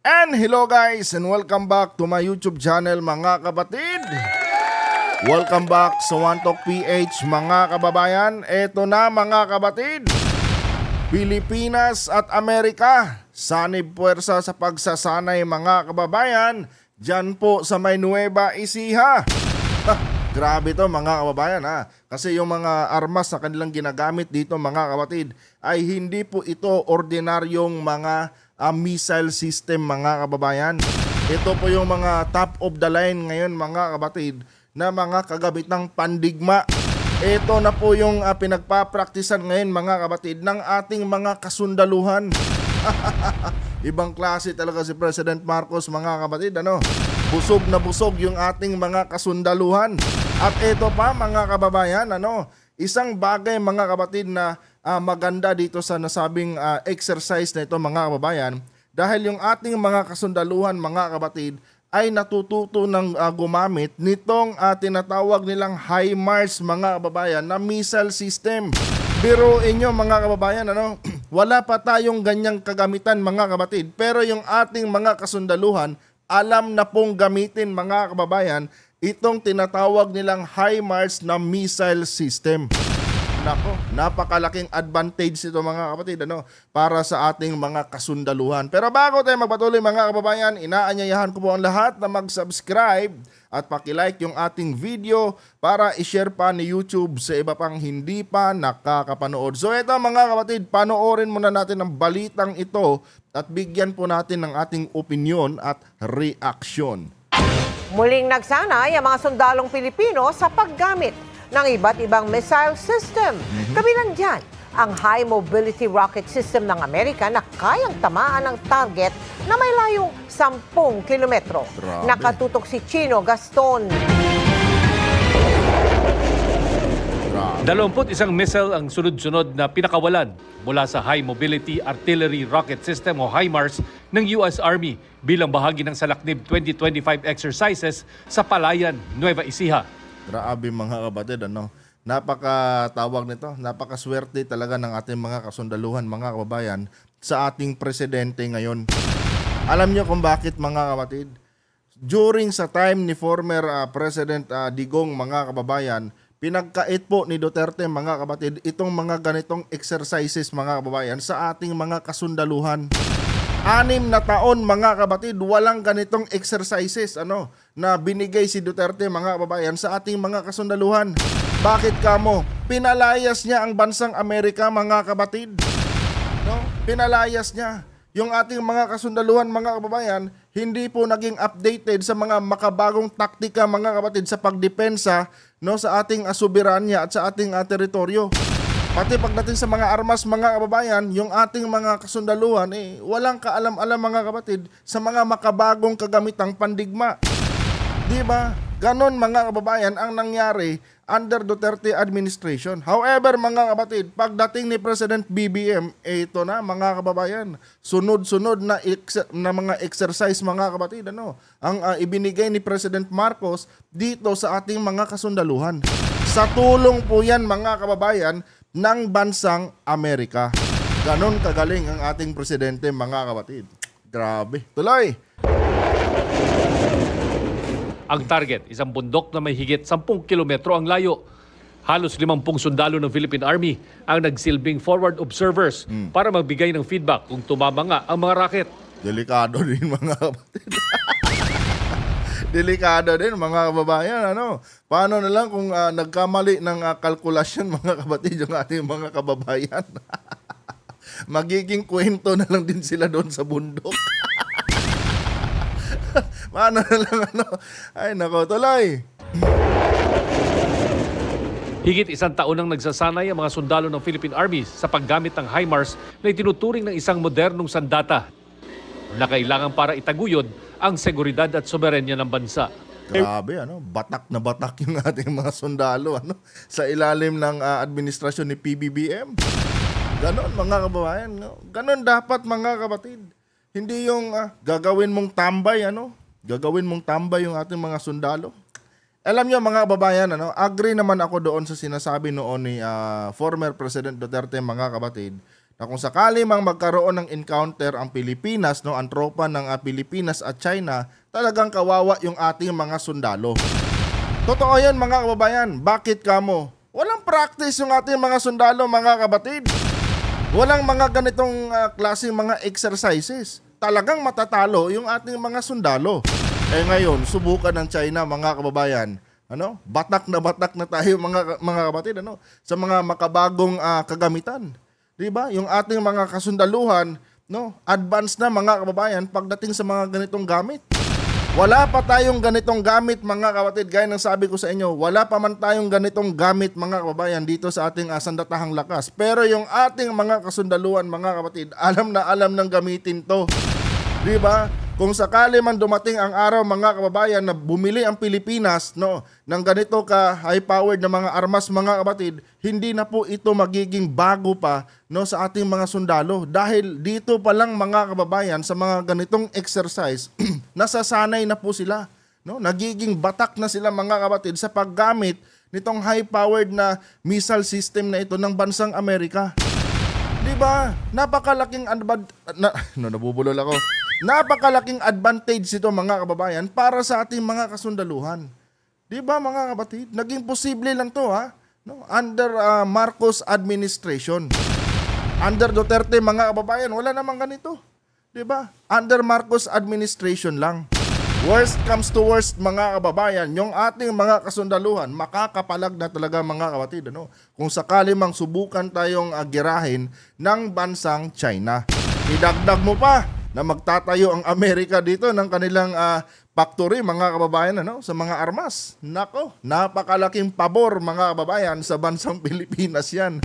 And hello guys and welcome back to my YouTube channel mga kapatid. Welcome back sa One Talk PH mga kababayan. Eto na mga kapatid, Pilipinas at Amerika sanib puwersa sa pagsasanay mga kababayan dyan po sa may Nueva Ecija. Grabe to mga kababayan ha. Kasi yung mga armas na kanilang ginagamit dito mga kapatid ay hindi po ito ordinaryong mga missile system mga kababayan. Ito po yung mga top of the line ngayon mga kapatid na mga kagamitang pandigma. Ito na po yung pinagpapraktisan ngayon mga kapatid ng ating mga kasundaluhan. Ibang klase talaga si President Marcos mga kapatid, ano? Busog na busog yung ating mga kasundaluhan. At ito pa mga kababayan, ano? Isang bagay mga kapatid na maganda dito sa nasabing exercise na ito mga kababayan, dahil yung ating mga kasundaluhan mga kapatid ay natututo ng gumamit nitong tinatawag nilang HIMARS mga kababayan na missile system. Biruin nyo mga kababayan, ano? Wala pa tayong ganyang kagamitan mga kapatid, pero yung ating mga kasundaluhan alam na pong gamitin mga kababayan itong tinatawag nilang HIMARS na missile system. Nako, napakalaking advantage ito mga kapatid, ano, para sa ating mga kasundaluhan. Pero bago tayo magpatuloy mga kababayan, inaanyayahan ko po ang lahat na mag-subscribe at paki-like yung ating video para i-share pa ni YouTube sa iba pang hindi pa nakakapanood. So ito mga kapatid, panoorin muna natin ang balitang ito at bigyan po natin ng ating opinion at reaksyon. Muling nagsanay ang mga sundalong Pilipino sa paggamit ng iba't ibang missile system. Kabilang dyan, ang High Mobility Rocket System ng Amerika na kayang tamaan ng target na may layong 10 kilometro. Nakatutok si Chino Gaston. 21 missile ang sunod-sunod na pinakawalan mula sa High Mobility Artillery Rocket System o HIMARS ng US Army bilang bahagi ng Salaknib 2025 exercises sa Palayan, Nueva Ecija. Grabe mga kapatid, ano? Napakatawag nito, napakaswerte talaga ng ating mga kasundaluhan mga kababayan sa ating presidente ngayon. Alam niyo kung bakit mga kapatid? During sa time ni former President Digong mga kababayan, pinagkait po ni Duterte mga kapatid itong mga ganitong exercises mga kababayan sa ating mga kasundaluhan. 6 na taon mga kapatid, walang ganitong exercises ano na binigay si Duterte mga kababayan sa ating mga kasundaluhan. Bakit kamo? Pinalayas niya ang bansang Amerika mga kapatid. No? Pinalayas niya. Yung ating mga kasundaluhan mga kababayan, hindi po naging updated sa mga makabagong taktika mga kapatid sa pagdepensa no sa ating soberanya at sa ating teritoryo. Pati pagdating sa mga armas mga kababayan, yung ating mga kasundaluhan walang kaalam-alam mga kapatid sa mga makabagong kagamitang pandigma. Di ba? Ganon mga kababayan ang nangyari under Duterte administration. However mga kapatid, pagdating ni President BBM, ito na mga kababayan, sunod-sunod na mga exercise mga kapatid, ano, ang ibinigay ni President Marcos dito sa ating mga kasundaluhan. Sa tulong po yan mga kababayan ng bansang Amerika. Ganon kagaling ang ating presidente mga kapatid. Grabe. Tuloy! Ang target, isang bundok na may higit 10 kilometro ang layo. Halos 50 sundalo ng Philippine Army ang nagsilbing forward observers para magbigay ng feedback kung tumama nga ang mga rocket. Delikado din mga kapatid. Delikado din mga kababayan, ano? Paano na lang kung nagkamali ng kalkulasyon mga kapatid yung ating mga kababayan? Magiging kwento na lang din sila doon sa bundok. Paano na lang, ano? Ay nako, tuloy. Higit 1 taon nang nagsasanay ang mga sundalo ng Philippine Army sa paggamit ng HIMARS na itinuturing ng isang modernong sandata na kailangan para itaguyod ang seguridad at soberenya ng bansa. Grabe, ano? Batak na batak yung ating mga sundalo, ano? Sa ilalim ng administrasyon ni PBBM. Ganon mga kababayan, no? Ganon dapat mga kapatid. Hindi yung gagawin mong tambay, ano? Gagawin mong tambay yung ating mga sundalo. Alam niyo mga kababayan, ano? Agree naman ako doon sa sinasabi noon ni former President Duterte mga kapatid na kung sakali mang magkaroon ng encounter ang Pilipinas, no, ang tropa ng Pilipinas at China, talagang kawawa yung ating mga sundalo. Totoo yan mga kababayan. Bakit kamo? Walang practice yung ating mga sundalo mga kabatid. Walang mga ganitong klaseng mga exercises. Talagang matatalo yung ating mga sundalo. Eh ngayon, subukan ng China mga kababayan. Batak na tayo mga kabatid sa mga makabagong kagamitan. 'Di ba? Yung ating mga kasundaluhan, advance na mga kababayan pagdating sa mga ganitong gamit. Wala pa tayong ganitong gamit mga kapatid, gaya ng sabi ko sa inyo, wala pa man tayong ganitong gamit mga kababayan dito sa ating sandatahang lakas. Pero yung ating mga kasundaluhan mga kapatid, alam na alam ng gamitin to. 'Di ba? Kung sakali man dumating ang araw mga kababayan na bumili ang Pilipinas ng ganito ka high-powered na mga armas mga kapatid, hindi na po ito magiging bago pa sa ating mga sundalo. Dahil dito pa lang mga kababayan sa mga ganitong exercise, nasasanay na po sila. Nagiging batak na sila mga kapatid sa paggamit nitong high-powered na missile system na ito ng bansang Amerika. Diba? Napakalaking nabubulol ako. Napakalaking advantage ito mga kababayan para sa ating mga kasundaluhan. Diba mga kapatid? Naging posible lang to under Marcos administration. Under Duterte mga kababayan, wala namang ganito. Diba? Under Marcos administration lang. Worst comes to worst mga kababayan, yung ating mga kasundaluhan, makakapalag na talaga mga kapatid. Kung sakali mang subukan tayong girahin ng bansang China. Idagdag mo pa na magtatayo ang Amerika dito ng kanilang factory mga kababayan sa mga armas. Nako, napakalaking pabor mga kababayan sa bansang Pilipinas yan.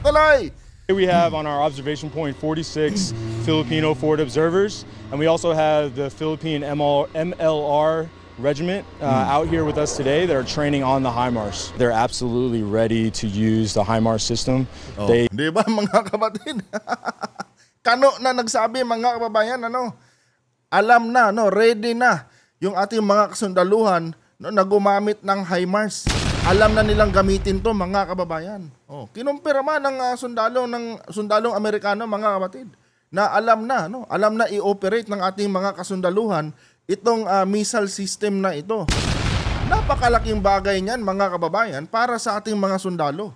Tuloy! Here we have on our observation point 46 Filipino forward observers, and we also have the Philippine MLR regiment out here with us today that are training on the HIMARS. They're absolutely ready to use the HIMARS system. Di ba mga kapatid? Kano na nagsabi mga kababayan, alam na, ready na yung ating mga kasundaluhan na gumamit ng HIMARS. Alam na nilang gamitin to mga kababayan. Kinumpira man ng sundalong Amerikano mga kapatid na alam na i-operate ng ating mga kasundaluhan itong missile system na ito. Napakalaking bagay niyan mga kababayan para sa ating mga sundalo.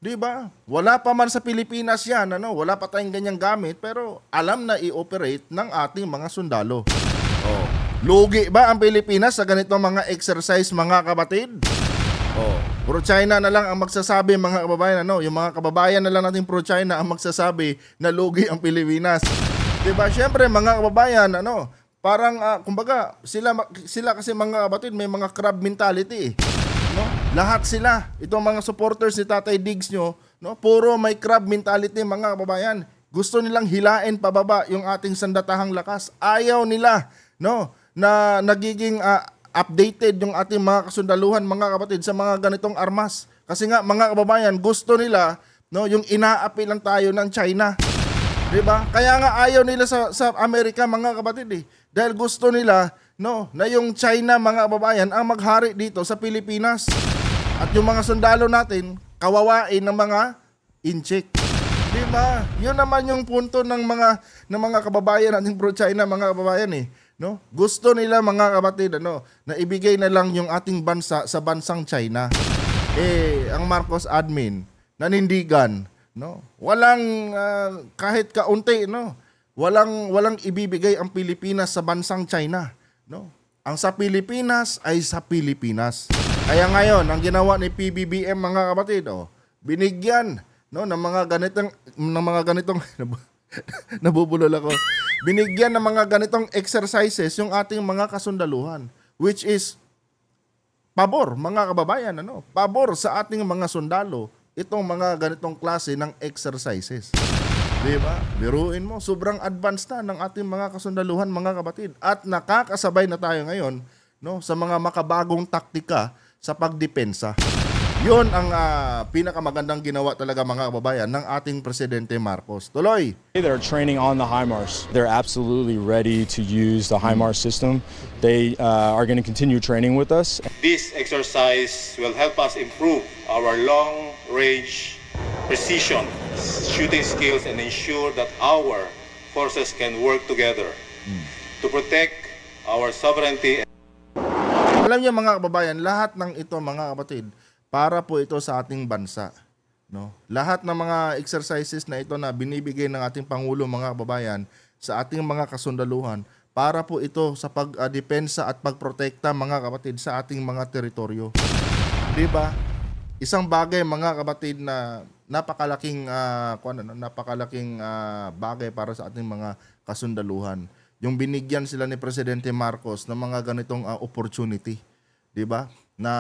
'Di ba? Wala pa man sa Pilipinas 'yan, wala pa tayong ganyang gamit pero alam na i-operate ng ating mga sundalo. Lugi ba ang Pilipinas sa ganitong mga exercise mga kapatid? Puro China na lang ang magsasabi mga kababayan, yung mga kababayan na lang nating pro China ang magsasabi na lugi ang Pilipinas. 'Di ba? Syempre mga kababayan, parang kumbaga sila kasi mga kapatid may mga crab mentality. Lahat sila, itong mga supporters ni Tatay Diggs nyo, puro may crab mentality mga kababayan. Gusto nilang hilain pababa yung ating sandatahang lakas. Ayaw nila na nagiging updated yung ating mga kasundaluhan mga kapatid sa mga ganitong armas. Kasi nga mga kababayan, gusto nila yung inaapi lang tayo ng China. 'Di ba? Kaya nga ayaw nila sa Amerika mga kapatid dahil gusto nila na yung China mga kababayan ang maghari dito sa Pilipinas. At yung mga sundalo natin kawawain ng mga incheck. 'Di ba? Yun naman yung punto ng mga kababayan nating pro China mga kababayan Gusto nila mga kapatid na ibigay na lang yung ating bansa sa bansang China. Ang Marcos admin nanindigan, walang kahit kaunti, walang ibibigay ang Pilipinas sa bansang China, Ang sa Pilipinas ay sa Pilipinas. Kaya ngayon, ang ginawa ni PBBM mga kapatid, binigyan ng mga ganitong nabubulol ako. Binigyan ng mga ganitong exercises yung ating mga kasundaluhan, which is pabor mga kababayan, pabor sa ating mga sundalo itong mga ganitong klase ng exercises. Diba? Biruin mo, sobrang advanced na ng ating mga kasundaluhan mga kapatid. At nakakasabay na tayo ngayon sa mga makabagong taktika sa pagdepensa. Yun ang pinakamagandang ginawa talaga mga kababayan ng ating Presidente Marcos. Tuloy! They're training on the HIMARS. They're absolutely ready to use the HIMARS system. They are going to continue training with us. This exercise will help us improve our long-range precision shooting skills and ensure that our forces can work together to protect our sovereignty. Alam niyo mga kababayan, lahat ng ito mga kapatid, para po ito sa ating bansa. No? Lahat ng mga exercises na ito na binibigay ng ating Pangulo mga kababayan sa ating mga kasundaluhan, para po ito sa pagdepensa at pagprotekta mga kapatid sa ating mga teritoryo. Diba? Isang bagay mga kapatid na napakalaking bagay para sa ating mga kasundaluhan. Yung binigyan sila ni Presidente Marcos ng mga ganitong opportunity, 'di ba? Na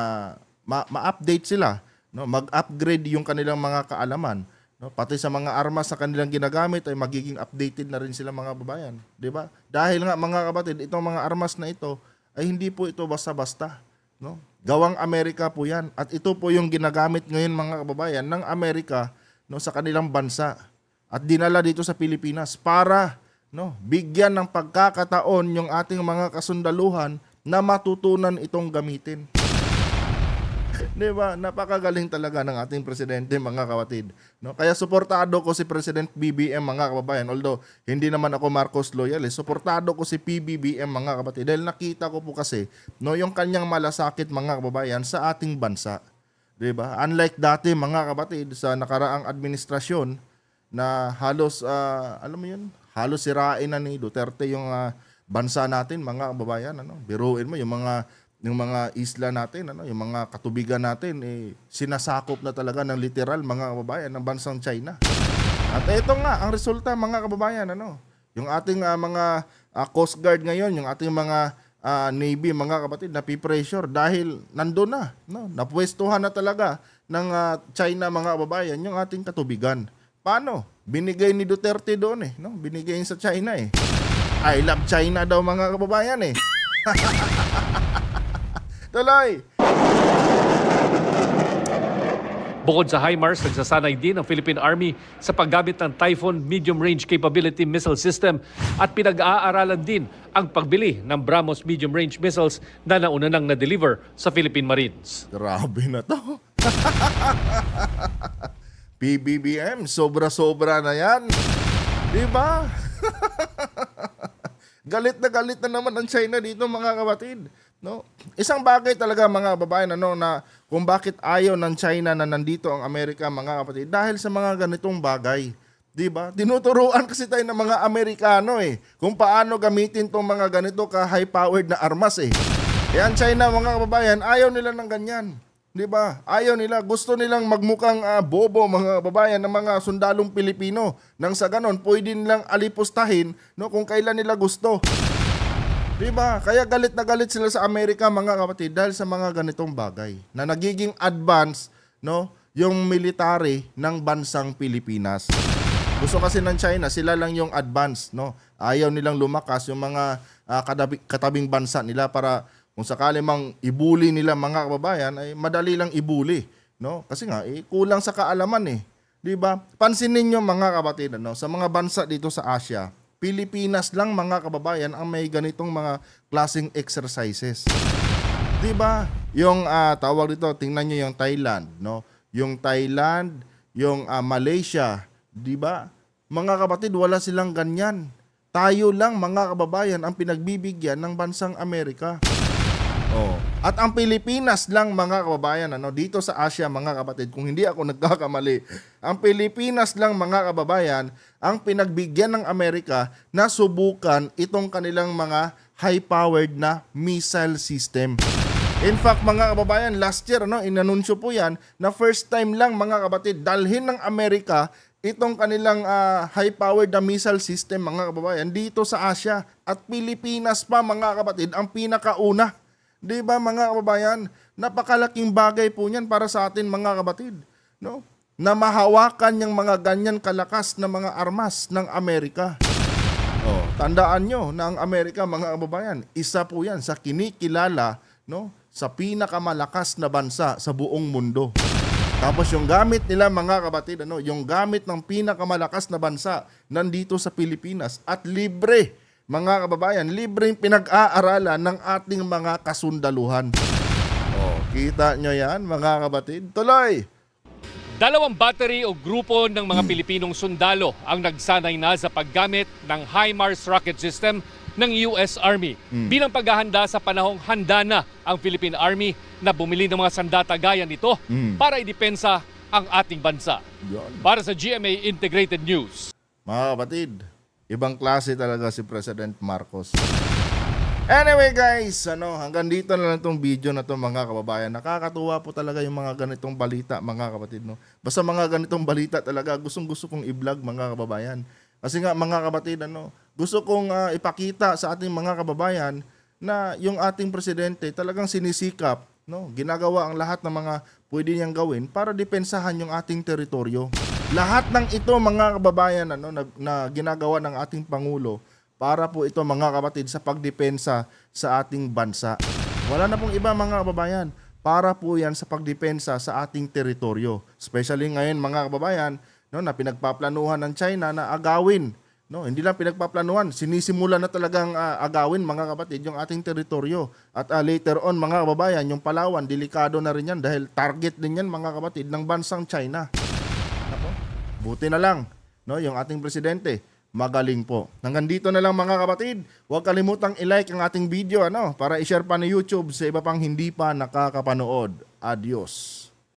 ma-update sila, no? Mag-upgrade yung kanilang mga kaalaman, no? Pati sa mga armas na kanilang ginagamit ay magiging updated na rin sila mga babayan, 'di ba? Dahil nga mga kapatid, itong mga armas na ito ay hindi po ito basta-basta, no? Gawang Amerika po 'yan at ito po yung ginagamit ngayon mga kababayan ng Amerika, no, sa kanilang bansa at dinala dito sa Pilipinas para, no, bigyan ng pagkakataon yung ating mga kasundaluhan na matutunan itong gamitin. Diba? Napakagaling talaga ng ating presidente mga kapatid. No? Kaya suportado ko si President BBM mga kababayan. Although hindi naman ako Marcos loyal, suportado ko si PBBM mga kapatid. Dahil nakita ko po kasi, no, yung kanyang malasakit mga kababayan sa ating bansa. Diba? Unlike dati mga kapatid sa nakaraang administrasyon na halos, alam mo yun, halos sirain na ni Duterte yung bansa natin mga kababayan. Ano? Biruin mo yung mga isla natin, ano, yung mga katubigan natin, sinasakop na talaga ng literal mga kababayan ng bansang China. At ito nga ang resulta mga kababayan, ano, yung ating mga Coast Guard ngayon, yung ating mga Navy mga kapatid na pressure dahil nandoon na, no, napwestuhan na talaga ng China mga kababayan yung ating katubigan. Paano? Binigay ni Duterte doon no? Binigay sa China I love China daw mga kababayan Tuloy! Bukod sa HIMARS, nagsasanay din ang Philippine Army sa paggamit ng Typhoon Medium Range Capability Missile System at pinag-aaralan din ang pagbili ng BrahMos Medium Range Missiles na nauna nang na-deliver sa Philippine Marines. Grabe na to. PBBM, sobra-sobra na yan. Diba? Galit na naman ang China dito mga kapatid. No? Isang bagay talaga mga babayan na kung bakit ayaw ng China na nandito ang Amerika mga kapatid dahil sa mga ganitong bagay. 'Di ba? Tinuturuan kasi tayo ng mga Amerikano kung paano gamitin tong mga ganito ka high-powered na armas Kaya ang China mga kababayan ayaw nila ng ganyan. 'Di ba? Ayaw nila, gusto nilang magmukhang bobo mga babayan ng mga sundalong Pilipino. Nang sa ganon, pwede nilang alipustahin kung kailan nila gusto. Diba? Kaya galit na galit sila sa Amerika mga kapatid dahil sa mga ganitong bagay na nagiging advance yung military ng bansang Pilipinas. Gusto kasi ng China, sila lang yung advance, Ayaw nilang lumakas yung mga katabing bansa nila para kung sakali mang ibuli nila mga kababayan ay madali lang ibuli, Kasi nga kulang sa kaalaman Diba? Pansinin niyo mga kapatid sa mga bansa dito sa Asia, Pilipinas lang mga kababayan ang may ganitong mga klaseng exercises. 'Di ba? Yung tawag dito, tingnan niyo yung Thailand, Yung Thailand, yung Malaysia, 'di ba? Mga kapatid, wala silang ganyan. Tayo lang mga kababayan ang pinagbibigyan ng bansang Amerika. At ang Pilipinas lang mga kababayan dito sa Asia mga kapatid, kung hindi ako nagkakamali, ang Pilipinas lang mga kababayan ang pinagbigyan ng Amerika na subukan itong kanilang mga high-powered na missile system. In fact mga kababayan, last year inanunsyo po yan na first time lang mga kapatid dalhin ng Amerika itong kanilang high-powered na missile system mga kababayan dito sa Asia, at Pilipinas pa mga kapatid ang pinakauna. Di ba mga kababayan, napakalaking bagay po niyan para sa atin mga kapatid, na mahawakan yung mga ganyan kalakas na mga armas ng Amerika. Tandaan nyo na ang Amerika mga kababayan, isa po yan sa kinikilala sa pinakamalakas na bansa sa buong mundo. Tapos yung gamit nila mga kapatid, yung gamit ng pinakamalakas na bansa nandito sa Pilipinas at libre. Mga kababayan, libreng pinag-aaralan ng ating mga kasundaluhan. Kita nyo yan, mga kapatid? Tuloy! Dalawang battery o grupo ng mga Pilipinong sundalo ang nagsanay na sa paggamit ng HIMARS rocket system ng US Army bilang paghahanda sa panahong handa na ang Philippine Army na bumili ng mga sandata gaya nito para idepensa ang ating bansa. Yan. Para sa GMA Integrated News. Mga kapatid, ibang klase talaga si President Marcos. Anyway guys, hanggang dito na lang itong video na to mga kababayan. Nakakatuwa po talaga yung mga ganitong balita mga kapatid. No? Basta mga ganitong balita talaga, gustong-gusto kong i-vlog mga kababayan. Kasi nga mga kapatid, gusto kong ipakita sa ating mga kababayan na yung ating presidente talagang sinisikap, no? Ginagawa ang lahat ng mga pwede niyang gawin para depensahan yung ating teritoryo. Lahat ng ito mga kababayan na ginagawa ng ating Pangulo para po ito mga kapatid sa pagdepensa sa ating bansa. Wala na pong iba mga kababayan. Para po yan sa pagdepensa sa ating teritoryo. Especially ngayon mga kababayan, na pinagpaplanuhan ng China na agawin. Hindi lang pinagpaplanuhan, sinisimulan na talagang agawin mga kapatid yung ating teritoryo. At later on mga kababayan, yung Palawan, delikado na rin yan dahil target din yan mga kapatid ng bansang China. Buti na lang, yung ating presidente. Magaling po. Hanggang dito na lang mga kapatid. Huwag kalimutang i-like ang ating video para i-share pa ni YouTube sa iba pang hindi pa nakakapanood. Adios.